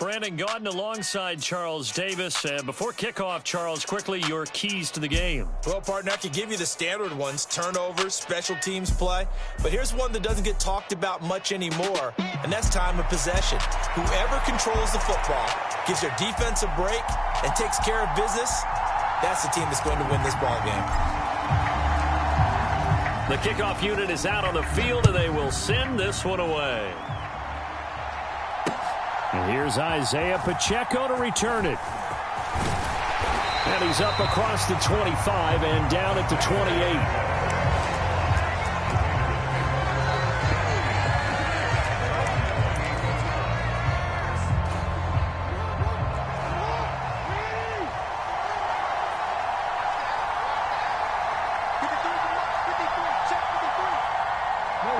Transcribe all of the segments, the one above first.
Brandon Gaudin alongside Charles Davis. Before kickoff, Charles, quickly your keys to the game. Well, partner, I could give you the standard ones, turnovers, special teams play. But here's one that doesn't get talked about much anymore, and that's time of possession. Whoever controls the football, gives their defense a break, and takes care of business, that's the team that's going to win this ball game. The kickoff unit is out on the field, and they will send this one away. And here's Isaiah Pacheco to return it. And he's up across the 25 and down at the 28.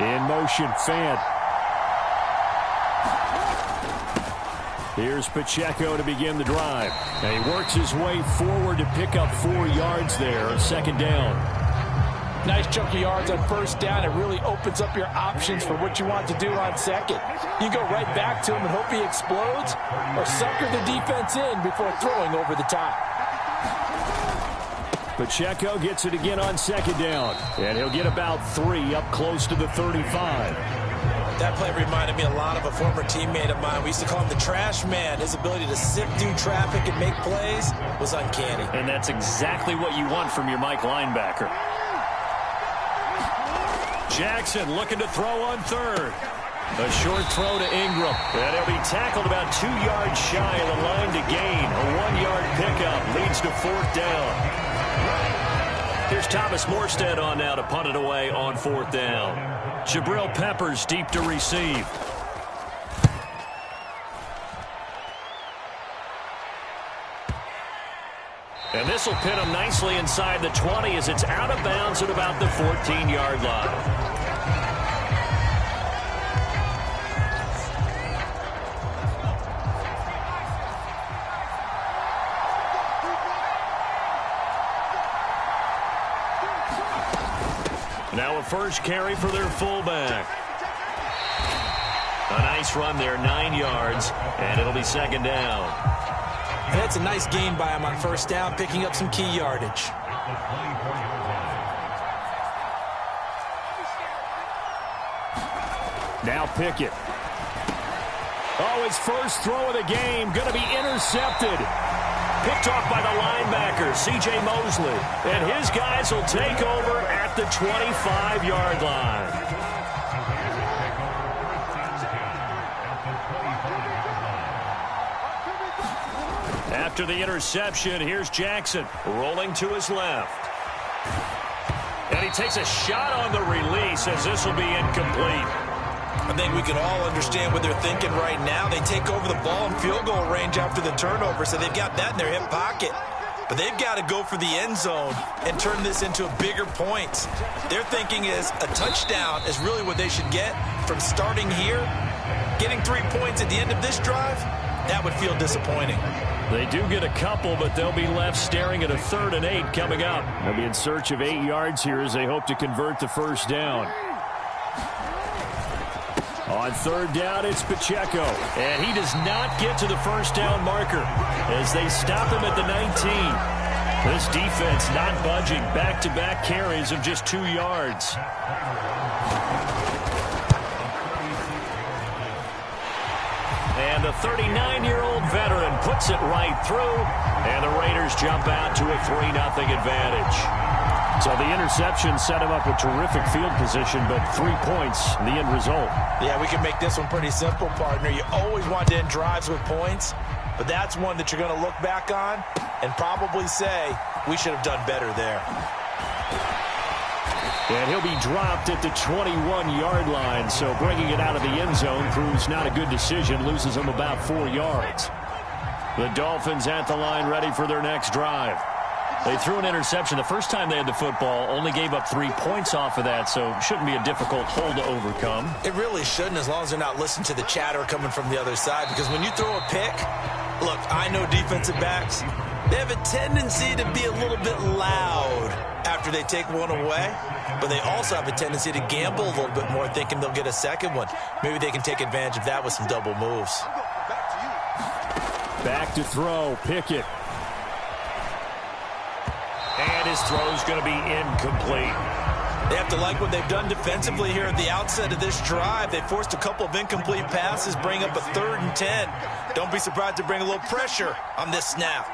In motion, Fant. Here's Pacheco to begin the drive. And he works his way forward to pick up 4 yards there. Second down. Nice chunk of yards on first down. It really opens up your options for what you want to do on second. You go right back to him and hope he explodes, or sucker the defense in before throwing over the top. Pacheco gets it again on second down. And he'll get about 3 up close to the 35. That play reminded me a lot of a former teammate of mine. We used to call him the trash man. His ability to sift through traffic and make plays was uncanny. And that's exactly what you want from your Mike linebacker. Jackson looking to throw on third. A short throw to Ingram. And he'll be tackled about 2 yards shy of the line to gain. A 1-yard pickup leads to fourth down. Here's Thomas Morstead on now to punt it away on fourth down. Jabril Peppers deep to receive. And this will pin him nicely inside the 20 as it's out of bounds at about the 14-yard line. Now a first carry for their fullback. A nice run there, 9 yards, and it'll be second down. And that's a nice gain by him on first down, picking up some key yardage. Now Pickett. Oh, his first throw of the game, going to be intercepted. Picked off by the linebacker, C.J. Mosley. And his guys will take over at the 25-yard line. After the interception, here's Jackson rolling to his left. And he takes a shot on the release as this will be incomplete. I think we can all understand what they're thinking right now. They take over the ball in field goal range after the turnover, so they've got that in their hip pocket. But they've got to go for the end zone and turn this into bigger points. Their thinking is a touchdown is really what they should get from starting here. Getting 3 points at the end of this drive, that would feel disappointing. They do get a couple, but they'll be left staring at a 3rd and 8 coming up. They'll be in search of 8 yards here as they hope to convert the first down. On third down, it's Pacheco. And he does not get to the first down marker as they stop him at the 19. This defense not budging. Back-to-back carries of just 2 yards. And the 39-year-old veteran puts it right through. And the Raiders jump out to a 3-0 advantage. So the interception set him up with terrific field position, but 3 points, the end result. Yeah, we can make this one pretty simple, partner. You always want to end drives with points, but that's one that you're going to look back on and probably say, we should have done better there. And he'll be dropped at the 21-yard line, so bringing it out of the end zone proves not a good decision, loses him about 4 yards. The Dolphins at the line ready for their next drive. They threw an interception the first time they had the football, only gave up 3 points off of that, so shouldn't be a difficult hole to overcome. It really shouldn't, as long as they're not listening to the chatter coming from the other side, because when you throw a pick, look, I know defensive backs, they have a tendency to be a little bit loud after they take one away, but they also have a tendency to gamble a little bit more, thinking they'll get a second one. Maybe they can take advantage of that with some double moves. Back to throw. Pickett. And his throw's going to be incomplete. They have to like what they've done defensively here at the outset of this drive. They forced a couple of incomplete passes, bring up a 3rd and 10. Don't be surprised to bring a little pressure on this snap.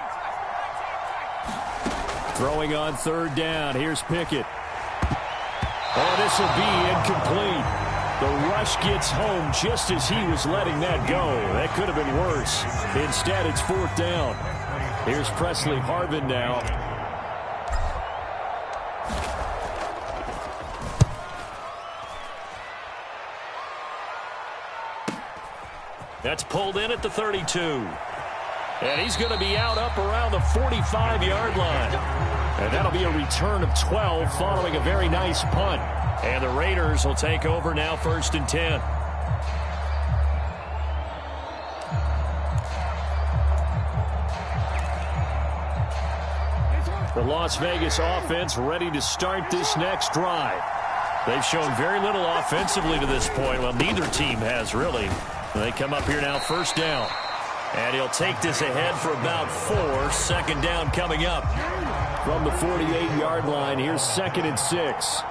Throwing on 3rd down. Here's Pickett. Oh, this will be incomplete. The rush gets home just as he was letting that go. That could have been worse. Instead, it's 4th down. Here's Presley Harvin now. That's pulled in at the 32. And he's going to be out up around the 45-yard line. And that'll be a return of 12 following a very nice punt. And the Raiders will take over now 1st and 10. The Las Vegas offense ready to start this next drive. They've shown very little offensively to this point. Well, neither team has really. They come up here now 1st down. And he'll take this ahead for about 4. 2nd down coming up. From the 48-yard line, here's 2nd and 6.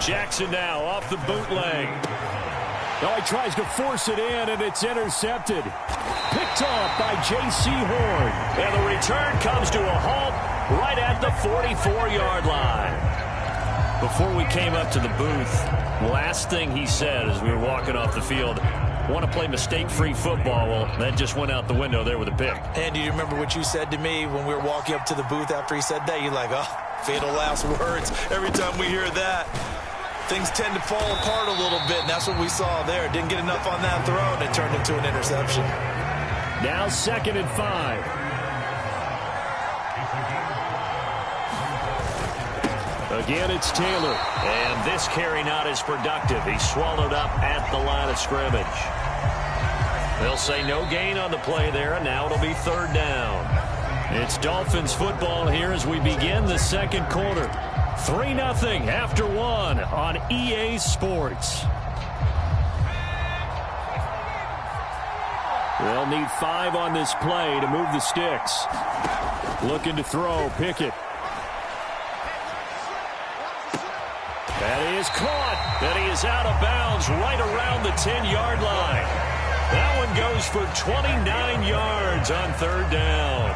Jackson now off the bootleg. Oh, he tries to force it in, and it's intercepted. Picked off by J.C. Horn. And the return comes to a halt right at the 44-yard line. Before we came up to the booth, last thing he said as we were walking off the field, want to play mistake-free football. Well, that just went out the window there with a pick. And do you remember what you said to me when we were walking up to the booth after he said that? You're like, oh, fatal last words. Every time we hear that, things tend to fall apart a little bit, and that's what we saw there. Didn't get enough on that throw, and it turned into an interception. Now 2nd and 5. Again, it's Taylor. And this carry not as productive. He's swallowed up at the line of scrimmage. They'll say no gain on the play there, and now it'll be 3rd down. It's Dolphins football here as we begin the 2nd quarter. 3-0 after 1 on EA Sports. They'll need 5 on this play to move the sticks. Looking to throw, Pickett. That is caught. And he is out of bounds right around the 10-yard line. That one goes for 29 yards on 3rd down.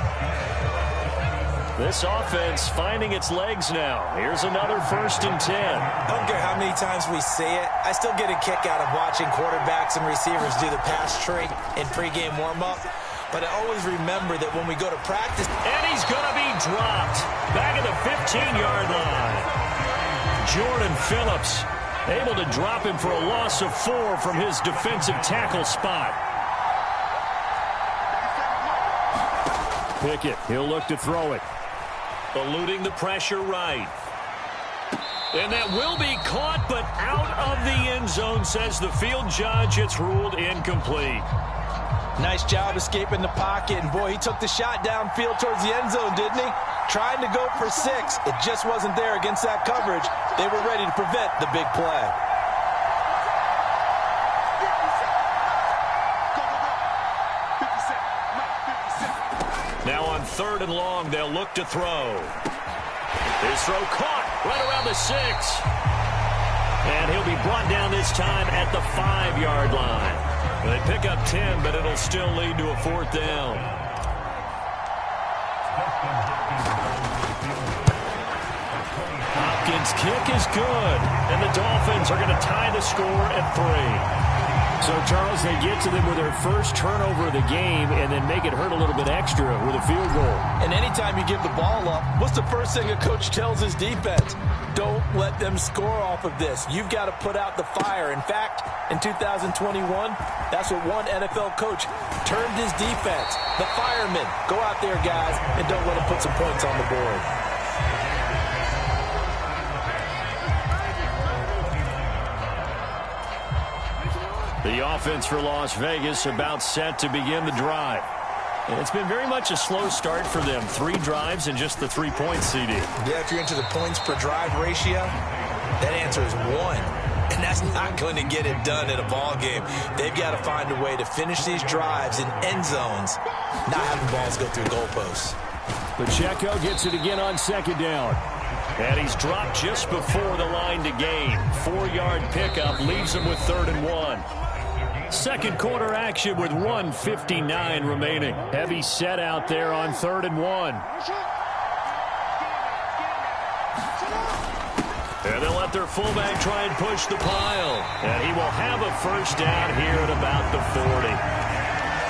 This offense finding its legs now. Here's another 1st and 10. I don't care how many times we say it. I still get a kick out of watching quarterbacks and receivers do the pass trick in pregame warm-up. But I always remember that when we go to practice. And he's going to be dropped back at the 15-yard line. Jordan Phillips able to drop him for a loss of 4 from his defensive tackle spot. Pickett, he'll look to throw it. Eluding the pressure right. And that will be caught, but out of the end zone, says the field judge. It's ruled incomplete. Nice job escaping the pocket. And, boy, he took the shot downfield towards the end zone, didn't he? Trying to go for 6. It just wasn't there against that coverage. They were ready to prevent the big play. Now on 3rd and long, they'll look to throw. His throw caught right around the 6. And he'll be brought down this time at the 5-yard line. They pick up 10, but it'll still lead to a 4th down. Hopkins' kick is good, and the Dolphins are going to tie the score at 3. So, Charles, they get to them with their first turnover of the game and then make it hurt a little bit extra with a field goal. And anytime you give the ball up, what's the first thing a coach tells his defense? Don't let them score off of this. You've got to put out the fire. In fact, in 2021, that's what one NFL coach termed his defense. The firemen. Go out there, guys, and don't let them put some points on the board. The offense for Las Vegas about set to begin the drive. And it's been very much a slow start for them. 3 drives and just the 3 points, CD. Yeah, if you're into the points per drive ratio, that answer is 1. and that's not going to get it done in a ball game. They've got to find a way to finish these drives in end zones, not having balls go through goalposts. Pacheco gets it again on second down. And he's dropped just before the line to gain. 4-yard pickup leaves him with 3rd and 1. Second quarter action with 1:59 remaining. Heavy set out there on 3rd and 1. And they'll let their fullback try and push the pile. And he will have a first down here at about the 40.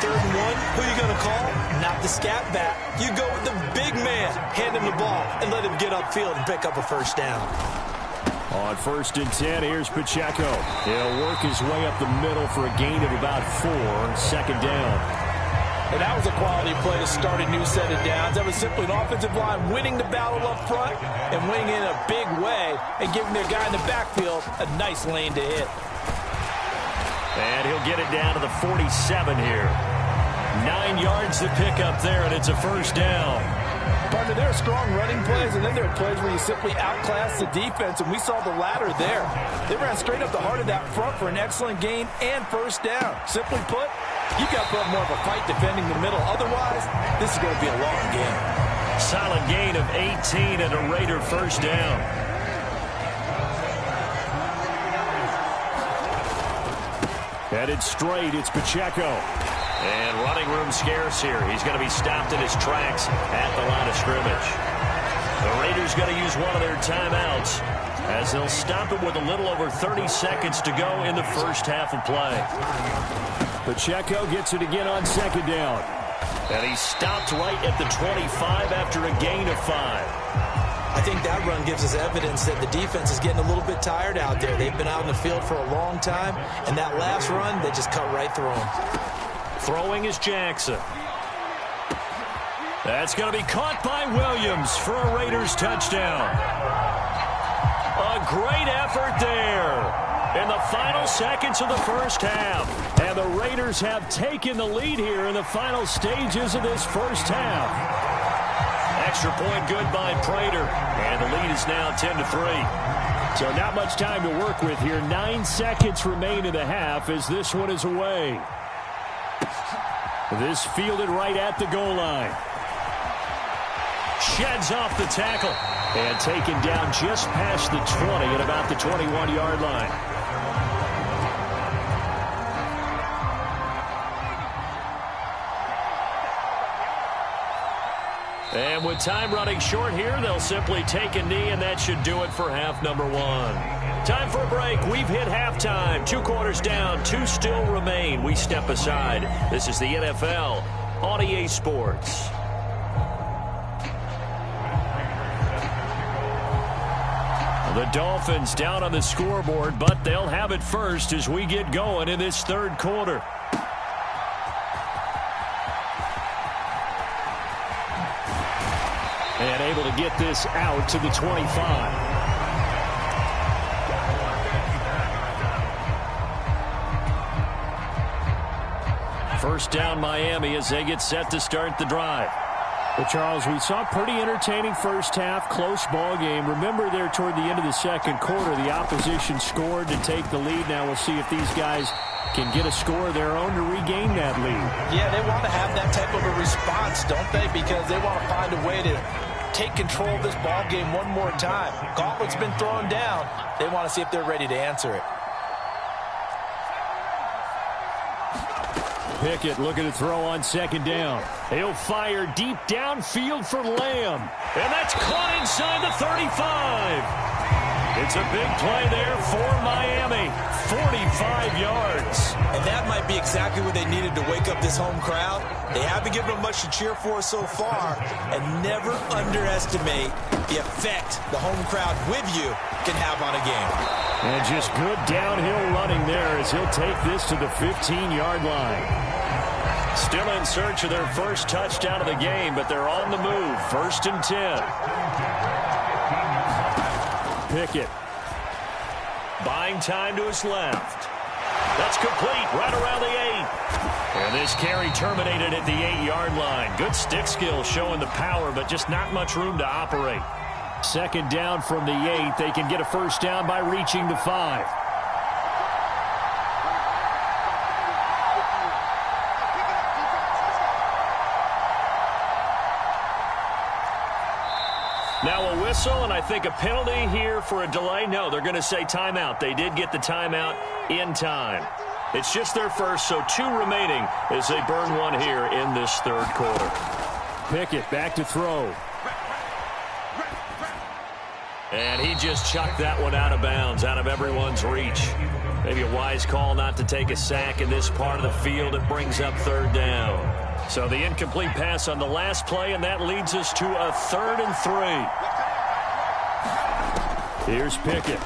3rd and 1, who are you going to call? Not the scat back. You go with the big man, hand him the ball, and let him get upfield and pick up a first down. On 1st and 10, here's Pacheco. He'll work his way up the middle for a gain of about 4, 2nd down. And that was a quality play to start a new set of downs. That was simply an offensive line winning the battle up front and winning in a big way and giving their guy in the backfield a nice lane to hit. And he'll get it down to the 47 here. 9 yards to pick up there, and it's a first down. Partner, there are strong running plays, and then there are plays where you simply outclass the defense, and we saw the latter there. They ran straight up the heart of that front for an excellent gain and first down. Simply put, you've got to put up more of a fight defending the middle. Otherwise, this is going to be a long game. Solid gain of 18 and a Raider first down. Headed straight, it's Pacheco. And running room scarce here. He's going to be stopped in his tracks at the line of scrimmage. The Raiders going to use one of their timeouts as they'll stop him with a little over 30 seconds to go in the first half of play. Pacheco gets it again on 2nd down. And he's stopped right at the 25 after a gain of 5. I think that run gives us evidence that the defense is getting a little bit tired out there. They've been out in the field for a long time, and that last run, they just cut right through them. Throwing is Jackson. That's going to be caught by Williams for a Raiders touchdown. A great effort there in the final seconds of the first half. And the Raiders have taken the lead here in the final stages of this first half. Extra point good by Prater. And the lead is now 10-3. So not much time to work with here. 9 seconds remain in the half as this one is away. This fielded right at the goal line. Sheds off the tackle. And taken down just past the 20 at about the 21-yard line. And with time running short here, they'll simply take a knee, and that should do it for half number 1. Time for a break. We've hit halftime. 2 quarters down, 2 still remain. We step aside. This is the NFL on EA Sports. The Dolphins down on the scoreboard, but they'll have it first as we get going in this 3rd quarter. And able to get this out to the 25. First down Miami as they get set to start the drive. Well, Charles, we saw a pretty entertaining first half, close ball game. Remember there toward the end of the 2nd quarter, the opposition scored to take the lead. Now we'll see if these guys can get a score of their own to regain that lead. Yeah, they want to have that type of a response, don't they? Because they want to find a way to take control of this ball game one more time. Gauntlet's been thrown down. They want to see if they're ready to answer it. Pickett looking to throw on 2nd down. He'll fire deep downfield for Lamb. And that's caught inside the 35. It's a big play there for Miami. 45 yards. And that might be exactly what they needed to wake up this home crowd. They haven't given them much to cheer for so far. And never underestimate the effect the home crowd with you can have on a game. And just good downhill running there as he'll take this to the 15-yard line. Still in search of their first touchdown of the game, but they're on the move. 1st and 10. Pickett. Buying time to his left. That's complete right around the 8. And this carry terminated at the 8-yard line. Good stick skill showing the power, but just not much room to operate. 2nd down from the 8. They can get a first down by reaching the 5. Now a whistle, and I think a penalty here for a delay. No, they're going to say timeout. They did get the timeout in time. It's just their first, so 2 remaining as they burn one here in this third quarter. Pickett back to throw. And he just chucked that one out of bounds, out of everyone's reach. Maybe a wise call not to take a sack in this part of the field. It brings up third down. So the incomplete pass on the last play, and that leads us to a 3rd and 3. Here's Pickett.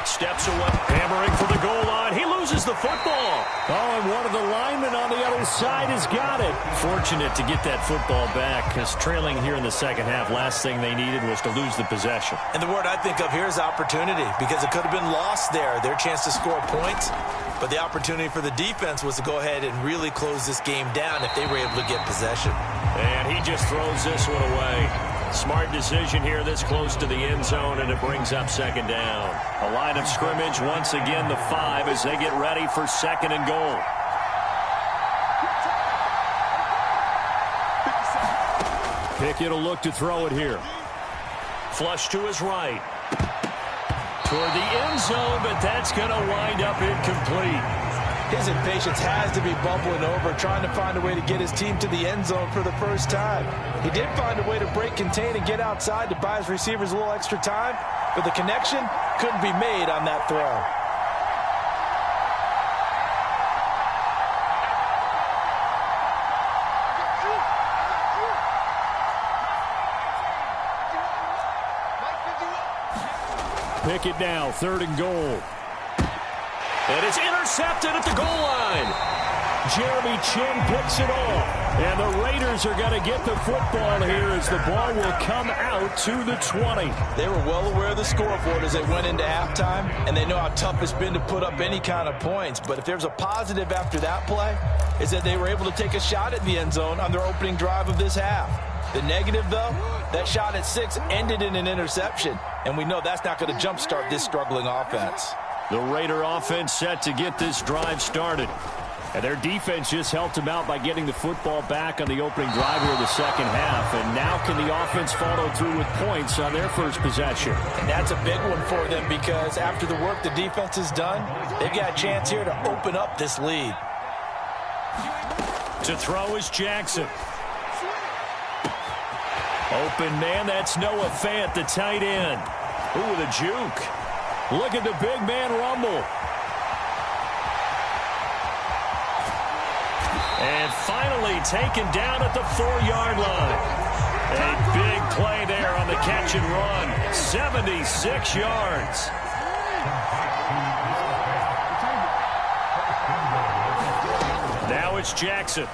Steps away, hammering for the goal line. He loses the football. Oh, and one of the linemen on the other side has got it. Fortunate to get that football back, because trailing here in the second half, last thing they needed was to lose the possession. And the word I think of here is opportunity, because it could have been lost there, their chance to score points. But the opportunity for the defense was to go ahead and really close this game down if they were able to get possession. And he just throws this one away. Smart decision here this close to the end zone, and it brings up second down. A line of scrimmage once again, the 5, as they get ready for 2nd and goal. Pickett will look to throw it here. Flush to his right. Toward the end zone, but that's going to wind up incomplete. His impatience has to be bubbling over, trying to find a way to get his team to the end zone for the first time. He did find a way to break contain and get outside to buy his receivers a little extra time, but the connection couldn't be made on that throw. Pickett now, 3rd and goal. And it's intercepted at the goal line. Jeremy Chin picks it off. And the Raiders are going to get the football here as the ball will come out to the 20. They were well aware of the scoreboard as they went into halftime, and they know how tough it's been to put up any kind of points. But if there's a positive after that play, is that they were able to take a shot at the end zone on their opening drive of this half. The negative, though, that shot at 6 ended in an interception, and we know that's not going to jumpstart this struggling offense. The Raider offense set to get this drive started. And their defense just helped them out by getting the football back on the opening drive here in the second half. And now can the offense follow through with points on their first possession? And that's a big one for them, because after the work the defense has done, they've got a chance here to open up this lead. To throw is Jackson. Open man, that's Noah Fant, the tight end. Ooh, the juke. Look at the big man rumble. And finally taken down at the 4-yard line. A big play there on the catch and run. 76 yards. Now it's Jackson.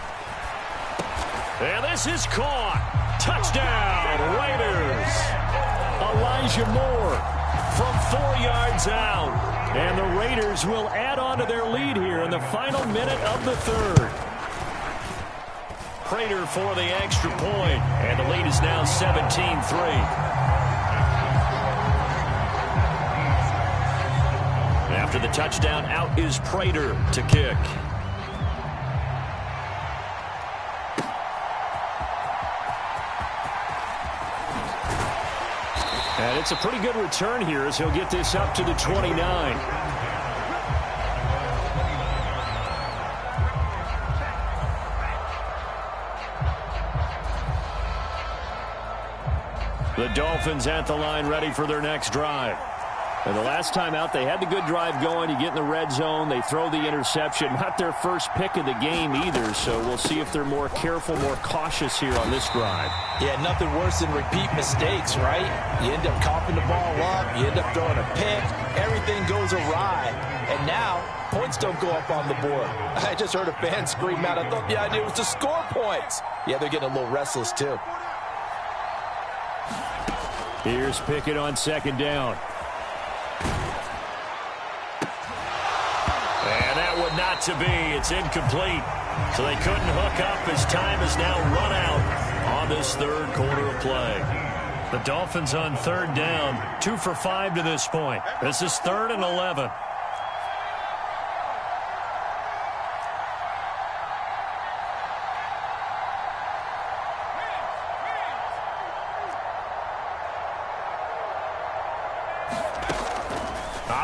And this is caught. Touchdown, Raiders. Elijah Moore from 4 yards out. And the Raiders will add on to their lead here in the final minute of the third. Prater for the extra point, and the lead is now 17-3. After the touchdown, out is Prater to kick. And it's a pretty good return here as he'll get this up to the 29. The Dolphins at the line, ready for their next drive. And the last time out, they had the good drive going. You get in the red zone, they throw the interception. Not their first pick of the game either, so we'll see if they're more careful, more cautious here on this drive. Yeah, nothing worse than repeat mistakes, right? You end up coughing the ball up, you end up throwing a pick, everything goes awry. And now, points don't go up on the board. I just heard a fan scream out, I thought the idea was to score points. Yeah, they're getting a little restless too. Here's Pickett on second down. And that would not to be. It's incomplete. So they couldn't hook up as time has now run out on this third quarter of play. The Dolphins on third down, 2 for 5 to this point. This is 3rd and 11.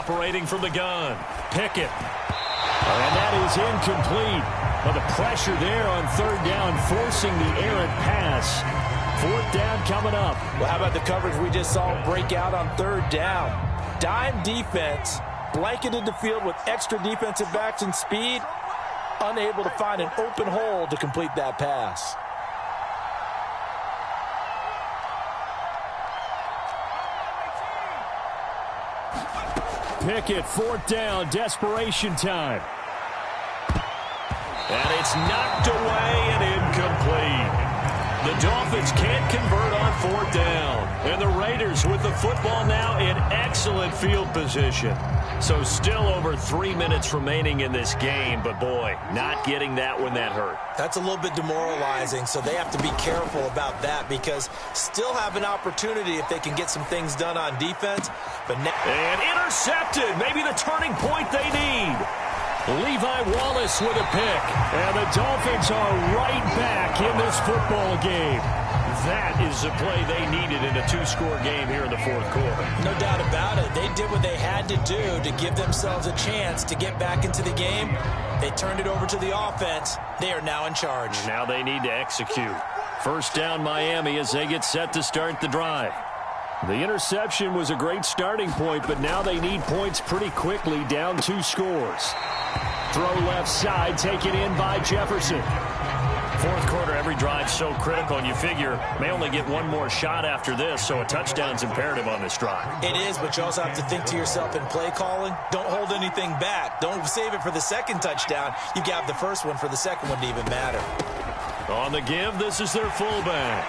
operating from the gun. Pickett. And that is incomplete. But the pressure there on third down, forcing the errant pass. Fourth down coming up. Well, how about the coverage we just saw break out on third down? Dime defense, blanketed the field with extra defensive backs and speed, unable to find an open hole to complete that pass. Pickett, fourth down, desperation time. And it's knocked away and incomplete. The Dolphins can't convert on fourth down. And the Raiders with the football now in excellent field position. So still over 3 minutes remaining in this game. But, boy, not getting that one that hurt. That's a little bit demoralizing, so they have to be careful about that because still have an opportunity if they can get some things done on defense. And intercepted. Maybe the turning point they need. Levi Wallace with a pick. And the Dolphins are right back in this football game. That is the play they needed in a two-score game here in the fourth quarter. No doubt about it. They did what they had to do to give themselves a chance to get back into the game. They turned it over to the offense. They are now in charge. Now they need to execute. First down Miami as they get set to start the drive. The interception was a great starting point, but now they need points pretty quickly, down 2 scores. Throw left side, taken in by Jefferson. Fourth quarter, every drive so critical, and you figure may only get one more shot after this, so a touchdown's imperative on this drive. It is, but you also have to think to yourself in play calling, don't hold anything back. Don't save it for the second touchdown. You got the first one for the second one to even matter. On the give, this is their fullback.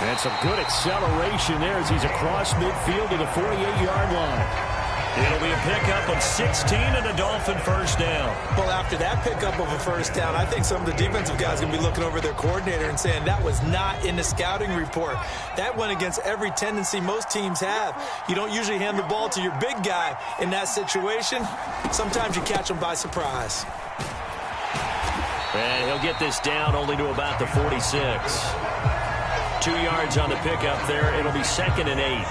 And some good acceleration there as he's across midfield to the 48-yard line. It'll be a pickup of 16 and a Dolphin first down. Well, after that pickup of a first down, I think some of the defensive guys are going to be looking over their coordinator and saying that was not in the scouting report. That went against every tendency most teams have. You don't usually hand the ball to your big guy in that situation. Sometimes you catch them by surprise. And he'll get this down only to about the 46. 2 yards on the pickup there. It'll be 2nd and 8.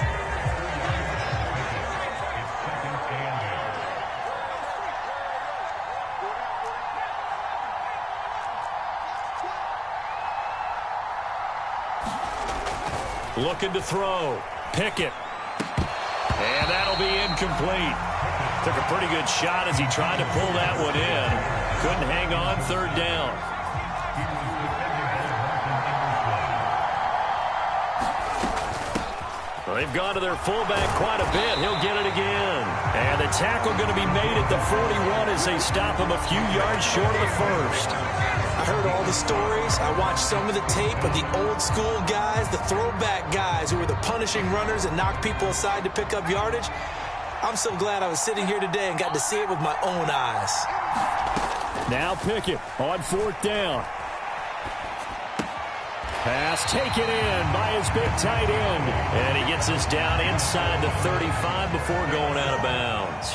Looking to throw. Pickett. And that'll be incomplete. Took a pretty good shot as he tried to pull that one in. Couldn't hang on, third down. Well, they've gone to their fullback quite a bit. He'll get it again. And the tackle going to be made at the 41 as they stop him a few yards short of the first. I heard all the stories. I watched some of the tape of the old school guys, the throwback guys who were the punishing runners and knocked people aside to pick up yardage. I'm so glad I was sitting here today and got to see it with my own eyes. Now Pickett on fourth down. Pass taken in by his big tight end. And he gets this down inside the 35 before going out of bounds.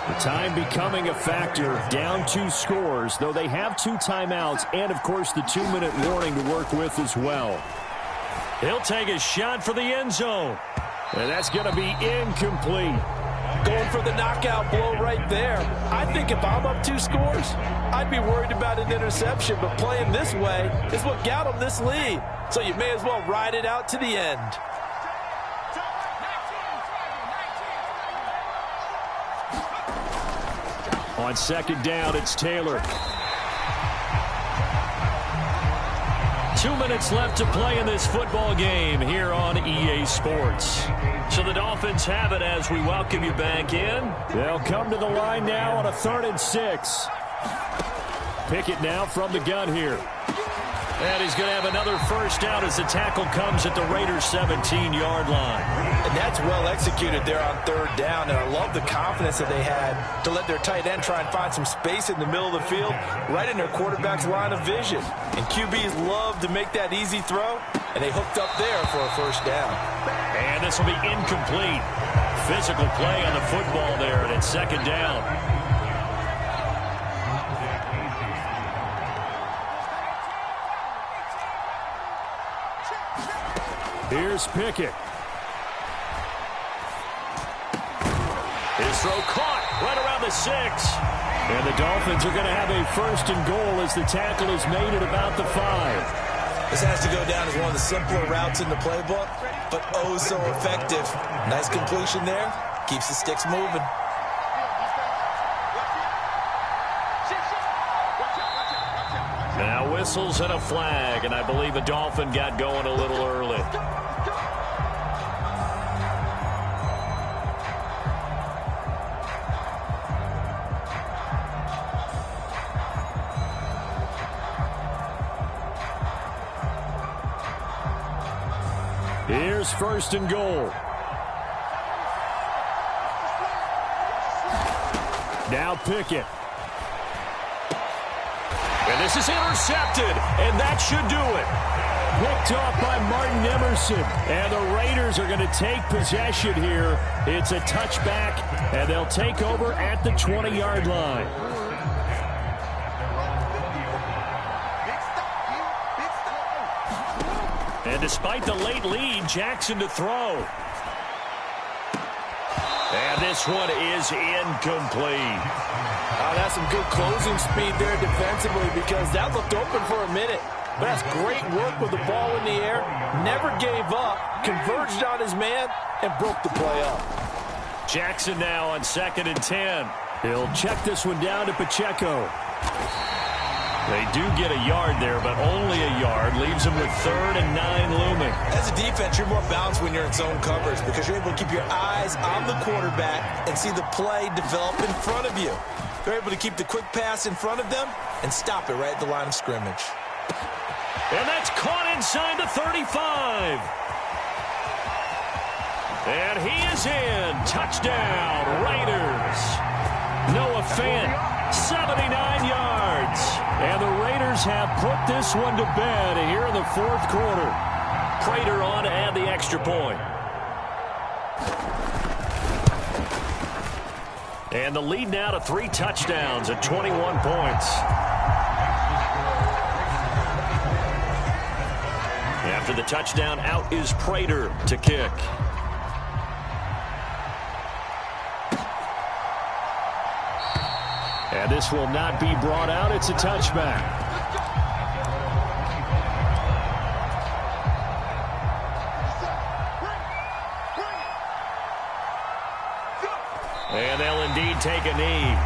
The time becoming a factor, down 2 scores, though they have 2 timeouts and, of course, the 2-minute warning to work with as well. He'll take a shot for the end zone. And that's going to be incomplete. Going for the knockout blow right there. I think if I'm up 2 scores, I'd be worried about an interception, but playing this way is what got them this lead. So you may as well ride it out to the end. On second down, it's Taylor. 2 minutes left to play in this football game here on EA Sports. So the Dolphins have it as we welcome you back in. They'll come to the line now on a 3rd and 6. Pickett now from the gun here. And he's going to have another first down as the tackle comes at the Raiders' 17-yard line. And that's well executed there on third down. And I love the confidence that they had to let their tight end try and find some space in the middle of the field, right in their quarterback's line of vision. And QBs love to make that easy throw, and they hooked up there for a first down. And this will be incomplete. Physical play on the football there, and it's second down. Here's Pickett. throw caught right around the 6. And the Dolphins are going to have a 1st and goal as the tackle is made at about the 5. This has to go down as one of the simpler routes in the playbook, but oh so effective. Nice completion there. Keeps the sticks moving. Now whistles and a flag, and I believe a Dolphin got going a little early. Here's 1st and goal. Now Pickett. And this is intercepted, and that should do it. Picked off by Martin Emerson. And the Raiders are going to take possession here. It's a touchback, and they'll take over at the 20-yard line. And despite the late lead, Jackson to throw. And this one is incomplete. Oh, that's some good closing speed there defensively because that looked open for a minute. But that's great work with the ball in the air. Never gave up, converged on his man, and broke the play up. Jackson now on 2nd and 10. He'll check this one down to Pacheco. They do get a yard there, but only a yard. Leaves them with 3rd and 9 looming. As a defense, you're more balanced when you're in zone coverage because you're able to keep your eyes on the quarterback and see the play develop in front of you. They're able to keep the quick pass in front of them and stop it right at the line of scrimmage. And that's caught inside the 35. And he is in. Touchdown, Raiders. Noah Fant, 79 yards. And the Raiders have put this one to bed here in the 4th quarter. Prater on to add the extra point. And the lead now to 3 touchdowns at 21 points. After the touchdown, out is Prater to kick. And this will not be brought out. It's a touchback. And they'll indeed take a knee.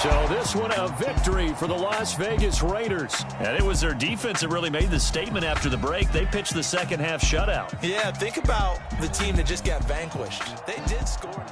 So this one a victory for the Las Vegas Raiders. And it was their defense that really made the statement after the break. They pitched the second half shutout. Yeah, think about the team that just got vanquished. They did score.